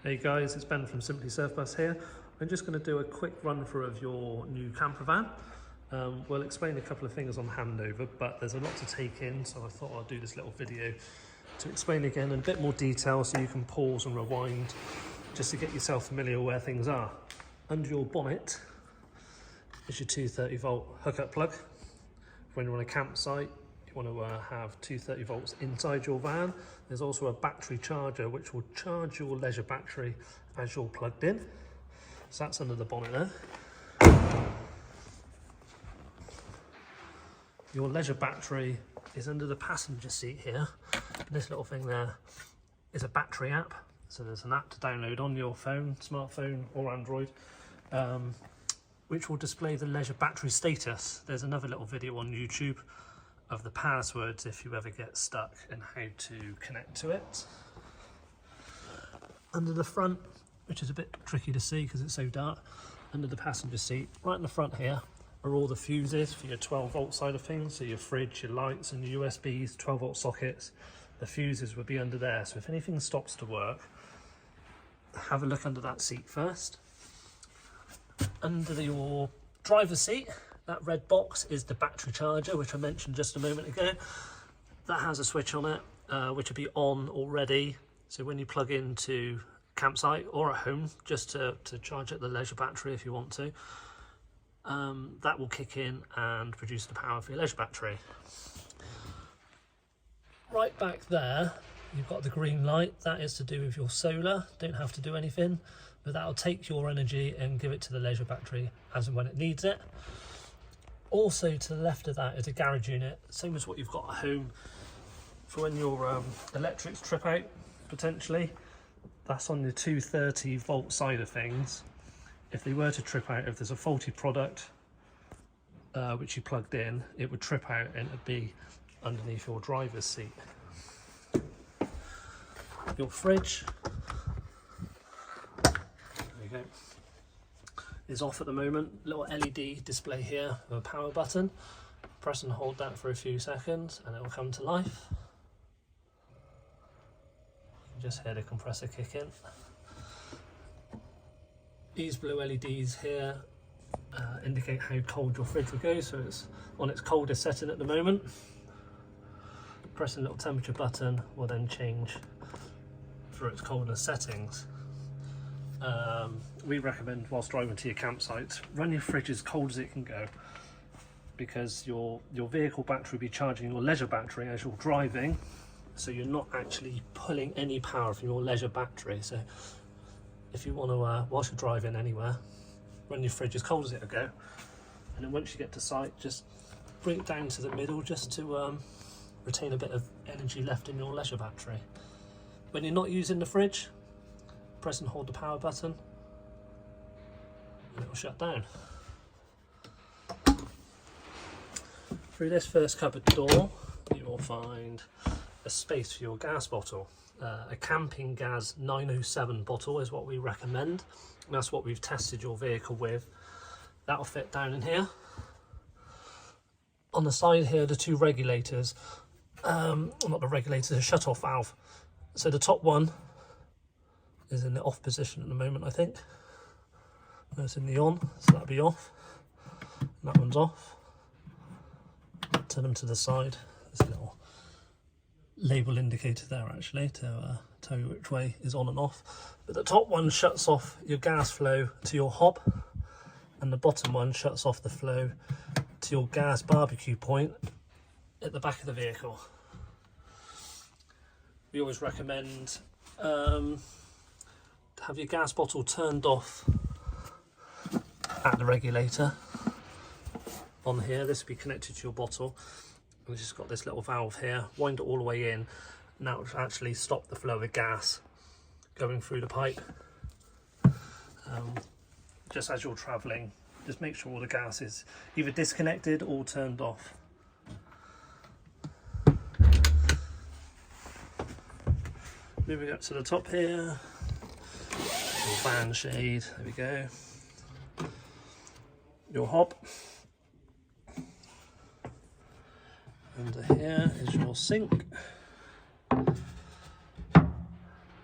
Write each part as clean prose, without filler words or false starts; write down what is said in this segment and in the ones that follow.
Hey guys, it's Ben from Simply Surf Bus here. I'm just going to do a quick run through of your new camper van. We'll explain a couple of things on handover, but there's a lot to take in, so I thought I'd do this little video to explain again in a bit more detail so you can pause and rewind just to get yourself familiar where things are. Under your bonnet is your 230 volt hookup plug. When you're on a campsite, you want to have 230 volts inside your van. There's also a battery charger which will charge your leisure battery as you're plugged in. So that's under the bonnet there. Your leisure battery is under the passenger seat here. This little thing there is a battery app. So there's an app to download on your phone, smartphone or Android, which will display the leisure battery status. There's another little video on YouTube of the passwords if you ever get stuck and how to connect to it. Under the front, which is a bit tricky to see because it's so dark, under the passenger seat, right in the front here, are all the fuses for your 12 volt side of things. So your fridge, your lights and your USBs, 12 volt sockets, the fuses would be under there. So if anything stops to work, have a look under that seat first. Under your driver's seat, that red box is the battery charger, which I mentioned just a moment ago. That has a switch on it, which will be on already. So when you plug into campsite or at home, just to charge at the leisure battery if you want to, that will kick in and produce the power for your leisure battery. Right back there, you've got the green light. That is to do with your solar. Don't have to do anything, but that'll take your energy and give it to the leisure battery as and when it needs it. Also to the left of that is a garage unit, same as what you've got at home for when your electrics trip out, potentially. That's on the 230 volt side of things. If they were to trip out, if there's a faulty product which you plugged in, it would trip out and it'd be underneath your driver's seat. Your fridge, there you go, is off at the moment. Little LED display here with a power button. Press and hold that for a few seconds and it will come to life. You just hear the compressor kick in. These blue LEDs here indicate how cold your fridge will go, so it's on its coldest setting at the moment. Pressing the little temperature button will then change for its coldest settings. We recommend, whilst driving to your campsite, run your fridge as cold as it can go, because your vehicle battery will be charging your leisure battery as you're driving, so you're not actually pulling any power from your leisure battery. So if you want to, whilst you're driving anywhere, run your fridge as cold as it'll go, and then once you get to site, just bring it down to the middle just to retain a bit of energy left in your leisure battery. When you're not using the fridge, press and hold the power button and it will shut down. Through this first cupboard door, you will find a space for your gas bottle. A camping gas 907 bottle is what we recommend. And that's what we've tested your vehicle with. That'll fit down in here. On the side here, the two regulators, not the regulators, a shut-off valve. So the top one is in the off position at the moment, I think. No, it's in the on, so that'll be off. And that one's off. Turn them to the side. There's a little label indicator there actually to tell you which way is on and off. But the top one shuts off your gas flow to your hob, and the bottom one shuts off the flow to your gas barbecue point at the back of the vehicle. We always recommend to have your gas bottle turned off at the regulator on here. This will be connected to your bottle. We've just got this little valve here, wind it all the way in, and that will actually stop the flow of gas going through the pipe. Just as you're travelling, just make sure all the gas is either disconnected or turned off. Moving up to the top here, your fan shade, there we go. Your hob. Under here is your sink, and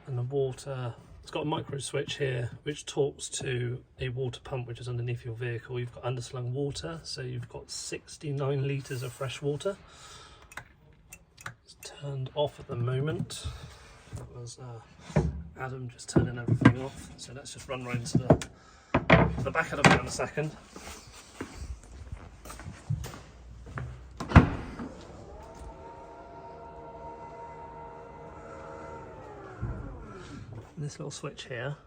the water It's got a micro switch here which talks to a water pump which is underneath your vehicle. You've got underslung water, so you've got 69 litres of fresh water. It's turned off at the moment. That was Adam just turning everything off. So let's just run round to the back of the van a second. This little switch here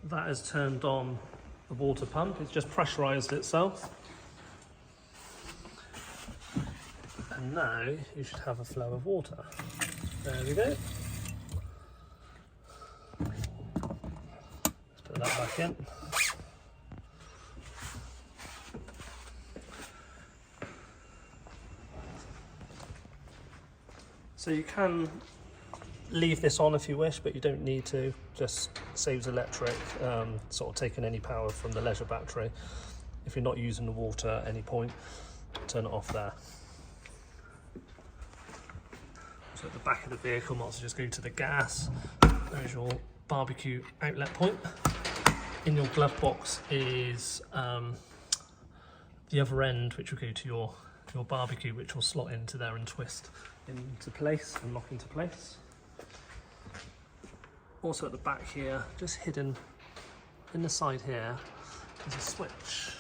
that has turned on the water pump. It's just pressurized itself, and now you should have a flow of water. There we go. Let's put that back in. So you can leave this on if you wish, but you don't need to. Just saves electric, sort of taking any power from the leisure battery. If you're not using the water at any point, turn it off there. So at the back of the vehicle, might as well just go to the gas. There's your barbecue outlet point. In your glove box is the other end, which will go to your barbecue, which will slot into there and twist into place and lock into place. Also at the back here, just hidden in the side here, is a switch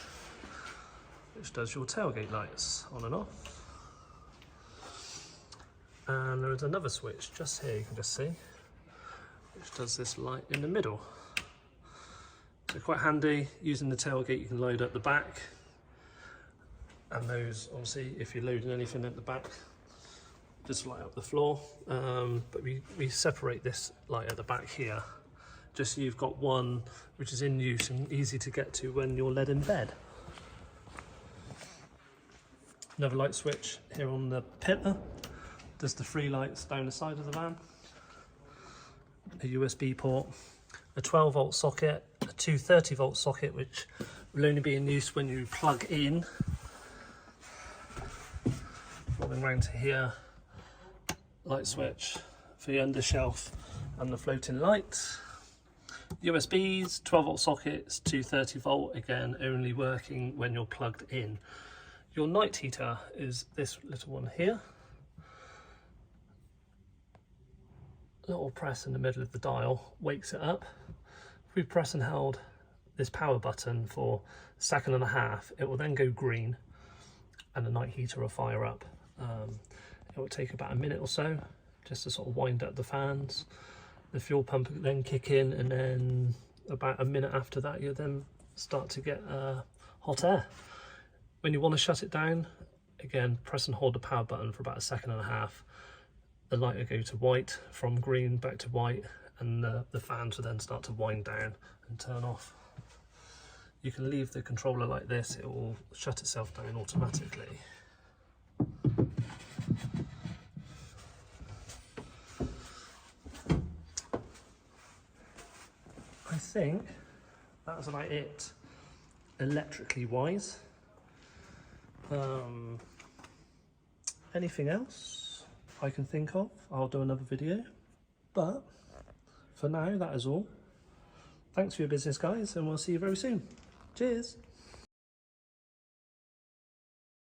which does your tailgate lights on and off. And there is another switch just here, you can just see, which does this light in the middle. So quite handy. Using the tailgate, you can load up the back, and those, obviously, if you're loading anything at the back, just light up the floor. But we separate this light at the back here, just so you've got one which is in use and easy to get to when you're led in bed. Another light switch here on the pillar does the 3 lights down the side of the van. A USB port, a 12 volt socket, a 230 volt socket, which will only be in use when you plug in. Rolling round to here, light switch for the undershelf and the floating lights. USBs, 12 volt sockets, 230 volt, again only working when you're plugged in. Your night heater is this little one here. Little press in the middle of the dial wakes it up. If we press and held this power button for a second and a half, it will then go green and the night heater will fire up. It will take about a minute or so just to sort of wind up the fans. The fuel pump will then kick in, and then about a minute after that you'll then start to get hot air. When you want to shut it down, again press and hold the power button for about a second and a half. The light will go to white, from green back to white, and the fans will then start to wind down and turn off. You can leave the controller like this, it will shut itself down automatically. I think that's about it electrically wise. Anything else I can think of, I'll do another video, but for now that is all. Thanks for your business, guys, and we'll see you very soon. Cheers.